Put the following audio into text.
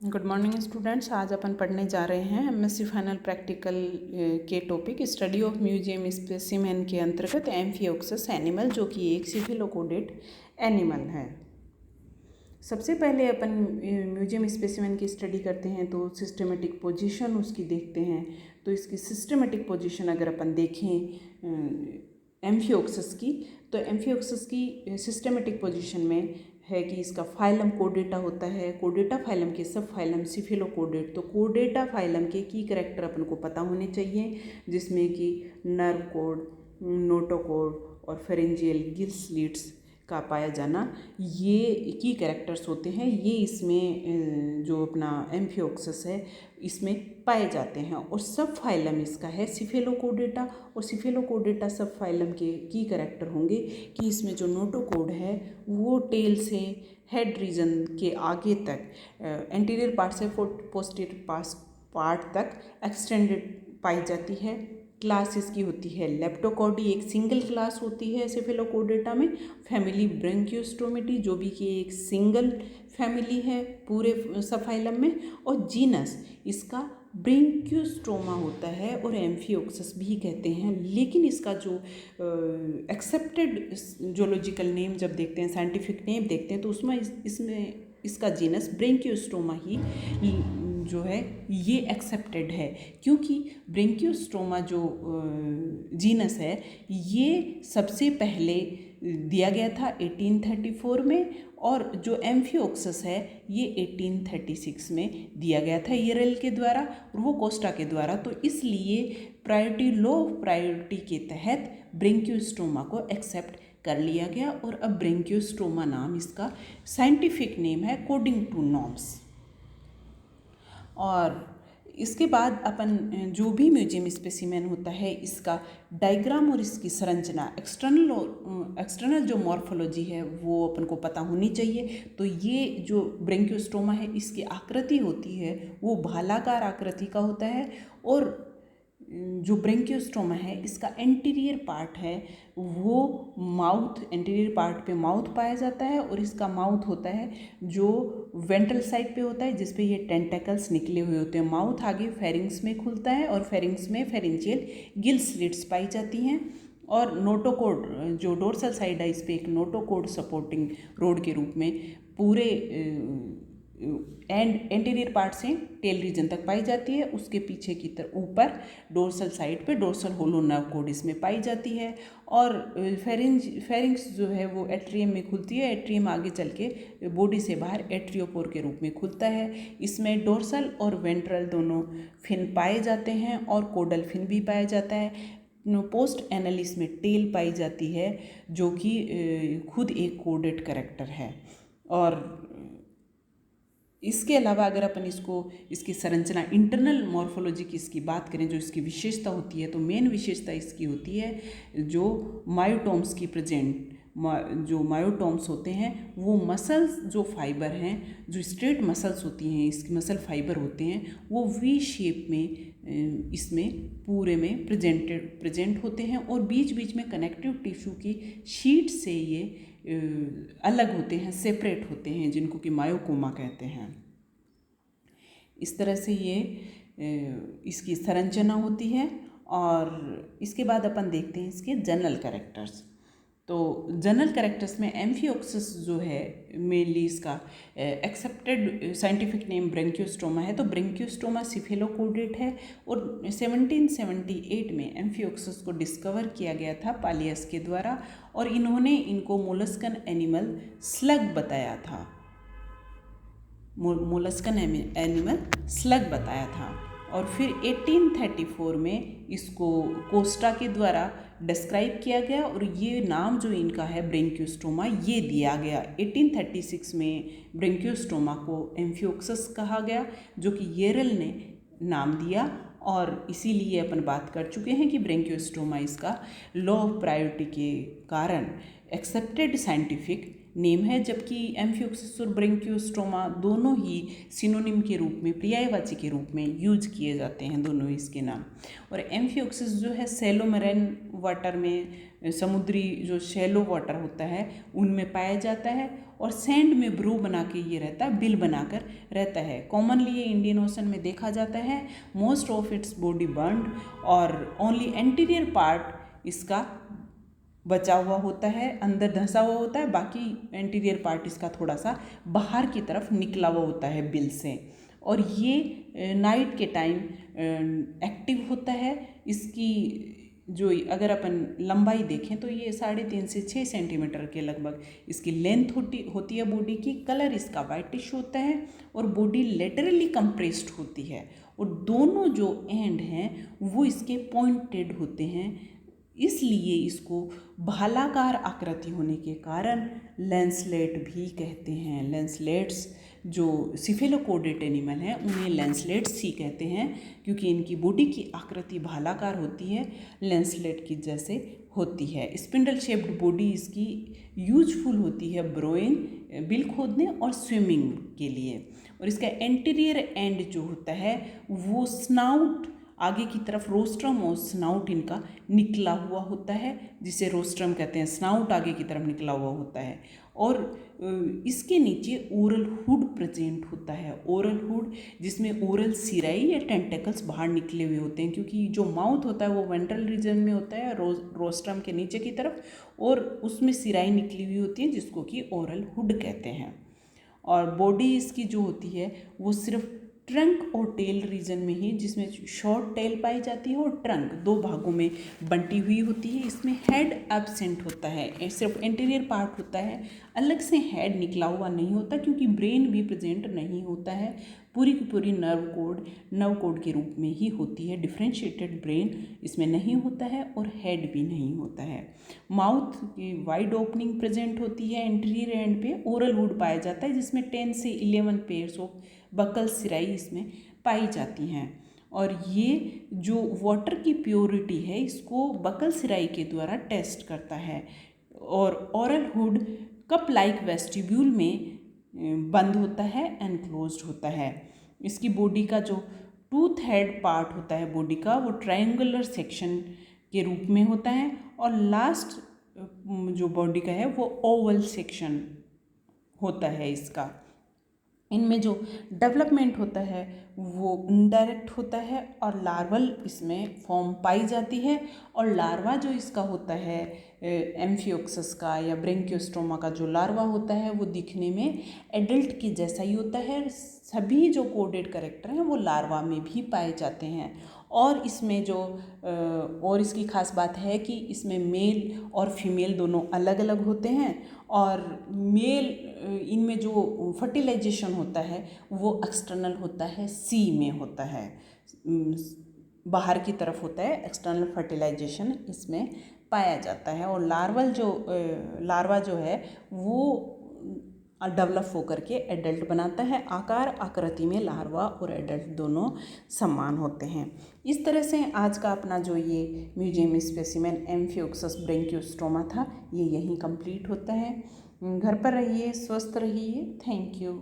Good morning students. आज अपन पढ़ने जा रहे हैं एमएससी फाइनल प्रैक्टिकल के topic study of museum specimen के अंतर्गत एम्फियोक्सस एनिमल, जो कि एक सिफिलोकोडेड एनिमल है। सबसे पहले अपन म्यूजियम स्पेसिमेन की स्टडी करते हैं तो सिस्टमेटिक पोजीशन उसकी देखते हैं। तो इसकी सिस्टमेटिक पोजीशन अगर अपन देखें एम्फियोक्सस की, तो एम्फियोक्सस की सिस्टमेटिक पोजीशन में है कि इसका फाइलम कोडेटा होता है। कोडेटा फाइलम के सब फाइलम सिफिलोकोडेट। तो कोडेटा फाइलम के की कैरेक्टर अपन को पता होने चाहिए, जिसमें कि नर्व कोड, नोटोकोड और फेरेंजियल गिल स्लिट्स का पाया जाना, ये की कैरेक्टर्स होते हैं। ये इसमें जो अपना एम्फियोक्सस है इसमें पाए जाते हैं। और सब फाइलम इसका है सिफिलोकोडेटा। और सिफिलोकोडेटा सब फाइलम के की कैरेक्टर होंगे कि इसमें जो नोटोकोड है वो टेल से हेड रीजन के आगे तक, एंटीरियर पार्ट से पोस्टीरियर पार्ट तक एक्सटेंडेड पाई जाती है। क्लास इसकी होती है लेप्टोकॉडी, एक सिंगल क्लास होती है सिफिलोकोडेटा में। फैमिली ब्रैंकियोस्टोमेटी, जो भी कि एक सिंगल फैमिली है पूरे सबफाइलम में। और जीनस इसका ब्रैंकियोस्टोमा होता है और एम्फियोक्सस भी कहते हैं। लेकिन इसका जो एक्सेप्टेड जोलॉजिकल नेम जब देखते हैं, साइंटिफिक नेम देखते हैं, तो उसमें इसमें इसका जीनस ब्रैंकियोस्टोमा ही जो है ये एक्सेप्टेड है, क्योंकि ब्रैंकियोस्टोमा जो जीनस है ये सबसे पहले दिया गया था 1834 में, और जो एम्फियोक्सस है ये 1836 में दिया गया था येरेल के द्वारा और वो कोस्टा के द्वारा। तो इसलिए प्रायोरिटी, लो ऑफ प्रायोरिटी के तहत ब्रैंकियोस्टोमा को एक्सेप्ट कर लिया गया। और अब ब्रैंकियोस्टोमा नाम इसका साइंटिफिक नेम है अकॉर्डिंग टू नॉर्म्स। और इसके बाद अपन जो भी म्यूजियम स्पेसिमेन होता है इसका डायग्राम और इसकी संरचना, एक्सटर्नल जो मॉर्फोलॉजी है वो अपन को पता होनी चाहिए। तो ये जो ब्रैंकियोस्टोमा है इसकी आकृति होती है वो भालाकार आकृति का होता है। और जो ब्रैंकियोस्टोमा है इसका एंटीरियर पार्ट है वो माउथ, एंटीरियर पार्ट पे माउथ पाया जाता है। और इसका माउथ होता है जो वेंट्रल साइड पे होता है, जिस पे ये टेंटेकल्स निकले हुए होते हैं। माउथ आगे फेरिंग्स में खुलता है और फेरिंग्स में फेरेंजियल गिल स्लिट्स पाई जाती हैं। और नोटोकोड जो डोर्सल साइड है इस पर एक नोटोकोड सपोर्टिंग रोड के रूप में पूरे एंटीरियर पार्ट से टेल रीजन तक पाई जाती है। उसके पीछे की तरफ ऊपर डोर्सल साइड पे डोर्सल होलो नर्व कोड इसमें पाई जाती है। और फेरिंग्स जो है वो एट्रियम में खुलती है। एट्रियम आगे चल के बॉडी से बाहर एट्रियोपोर के रूप में खुलता है। इसमें डोर्सल और वेंट्रल दोनों फिन पाए जाते हैं और कोडल फिन भी पाया जाता है। पोस्ट एनालिस में टेल पाई जाती है, जो कि खुद एक कोडेड कैरेक्टर है। और इसके अलावा अगर अपन इसकी संरचना, इंटरनल मॉर्फोलॉजी की इसकी बात करें, जो इसकी विशेषता होती है, तो मेन विशेषता इसकी होती है जो मायोटोम्स की प्रेजेंट, जो मायोटोम्स होते हैं वो मसल्स, जो फाइबर हैं, जो स्ट्रेट मसल्स होती हैं, इसकी मसल फाइबर होते हैं, वो वी शेप में इसमें पूरे में प्रेजेंट होते हैं। और बीच बीच में कनेक्टिव टिश्यू की शीट से ये अलग होते हैं, सेपरेट होते हैं, जिनको कि मायोकोमा कहते हैं। इस तरह से ये इसकी संरचना होती है। और इसके बाद अपन देखते हैं इसके जनरल कैरेक्टर्स। तो जनरल कैरेक्टर्स में एम्फियोक्सस जो है मेनली इसका एक्सेप्टेड साइंटिफिक नेम ब्रैंकियोस्टोमा है। तो ब्रैंकियोस्टोमा सिफिलोकोडेट है। और 1778 में एम्फियोक्सस को डिस्कवर किया गया था पालियस के द्वारा, और इन्होंने इनको मोलस्कन एनिमल स्लग बताया था। मोलस्कन एनिमल स्लग बताया था। और फिर 1834 में इसको कोस्टा के द्वारा डिस्क्राइब किया गया और ये नाम जो इनका है ब्रैंकियोस्टोमा ये दिया गया। 1836 में ब्रैंकियोस्टोमा को एम्फियोक्सस कहा गया, जो कि येरेल ने नाम दिया। और इसीलिए अपन बात कर चुके हैं कि ब्रैंकियोस्टोमा इसका लॉ ऑफ प्रायोरिटी के कारण एक्सेप्टेड साइंटिफिक नेम है। जबकि एम्फियोक्सस और ब्रैंकियोस्टोमा दोनों ही सिनोनिम के रूप में, पर्यायवाची के रूप में यूज किए जाते हैं, दोनों इसके नाम। और एम्फियोक्सस जो है सैलो मरीन वाटर में, समुद्री जो शैलो वाटर होता है उनमें पाया जाता है। और सैंड में ब्रो बना के ये रहता है, बिल बनाकर रहता है। कॉमनली ये इंडियन ओशन में देखा जाता है। Most of its body burned और ओनली एंटीरियर पार्ट इसका बचा हुआ होता है, अंदर धंसा हुआ होता है, बाकी एंटीरियर पार्ट इसका थोड़ा सा बाहर की तरफ निकला हुआ होता है बिल से। और ये नाइट के टाइम एक्टिव होता है। इसकी जो अगर अपन लंबाई देखें तो ये 3.5 से 6 सेंटीमीटर के लगभग इसकी लेंथ होती है बॉडी की। कलर इसका वाइटिश होता है और बॉडी लेटरली कंप्रेस्ड होती है और दोनों जो एंड हैं वो इसके पॉइंटेड होते हैं। इसलिए इसको भालाकार आकृति होने के कारण लैंसलेट भी कहते हैं। लैंसलेट्स जो सिफेलोकोडेट एनिमल हैं उन्हें लैंसलेट्स ही कहते हैं, क्योंकि इनकी बॉडी की आकृति भालाकार होती है, लैंसलेट की जैसे होती है। स्पिंडल शेप्ड बॉडी इसकी यूजफुल होती है ब्रोइंग, बिल खोदने और स्विमिंग के लिए। और इसका एंटीरियर एंड जो होता है वो स्नाउट आगे की तरफ, रोस्ट्रम और स्नाउट इनका निकला हुआ होता है, जिसे रोस्ट्रम कहते हैं। स्नाउट आगे की तरफ निकला हुआ होता है और इसके नीचे ओरल हुड प्रेजेंट होता है। ओरल हुड जिसमें ओरल सिराई या टेंटेकल्स बाहर निकले हुए होते हैं, क्योंकि जो माउथ होता है वो वेंट्रल रीजन में होता है रोस्ट्रम के नीचे की तरफ, और उसमें सिराई निकली हुई होती है जिसको कि ओरल हुड कहते हैं। और बॉडी इसकी जो होती है वो सिर्फ ट्रंक और टेल रीजन में ही, जिसमें शॉर्ट टेल पाई जाती है और ट्रंक 2 भागों में बंटी हुई होती है। इसमें हेड एब्सेंट होता है, सिर्फ इंटीरियर पार्ट होता है, अलग से हेड निकला हुआ नहीं होता, क्योंकि ब्रेन भी प्रेजेंट नहीं होता है। पूरी की पूरी नर्व कोड के रूप में ही होती है। डिफ्रेंशिएटेड ब्रेन इसमें नहीं होता है और हेड भी नहीं होता है। माउथ की वाइड ओपनिंग प्रेजेंट होती है एंटीरियर एंड पे। ओरल हुड पाया जाता है जिसमें 10 से 11 पेयर्स ऑफ बकल सिराई इसमें पाई जाती हैं। और ये जो वाटर की प्योरिटी है इसको बकल सिराई के द्वारा टेस्ट करता है। और oral hood cup like vestibule में बंद होता है, एनक्लोज्ड होता है। इसकी बॉडी का जो टूथ हेड पार्ट होता है बॉडी का वो ट्रायंगुलर सेक्शन के रूप में होता है, और लास्ट जो बॉडी का है वो ओवल सेक्शन होता है इसका। इनमें जो डेवलपमेंट होता है वो इनडायरेक्ट होता है और लार्वल इसमें फॉर्म पाई जाती है। और लार्वा जो इसका होता है एम्फियोक्सस का या ब्रेंकियोस्टोमा का जो लार्वा होता है वो दिखने में एडल्ट के जैसा ही होता है। सभी जो कोडेड कैरेक्टर हैं वो लार्वा में भी पाए जाते हैं। और इसमें जो और इसकी खास बात है कि इसमें मेल और फीमेल दोनों अलग अलग होते हैं। और मेल इनमें जो फर्टिलाइजेशन होता है वो एक्सटर्नल होता है, सी में होता है, बाहर की तरफ होता है। एक्सटर्नल फर्टिलाइजेशन इसमें पाया जाता है। और लार्वा जो है वो डेवलप होकर के एडल्ट बनाता है। आकार आकृति में लार्वा और एडल्ट दोनों समान होते हैं। इस तरह से आज का अपना जो ये म्यूजियम स्पेसिमेन एम्फियोक्सस ब्रेंकियोस्टोमा था ये यहीं कंप्लीट होता है। घर पर रहिए, स्वस्थ रहिए। Thank you.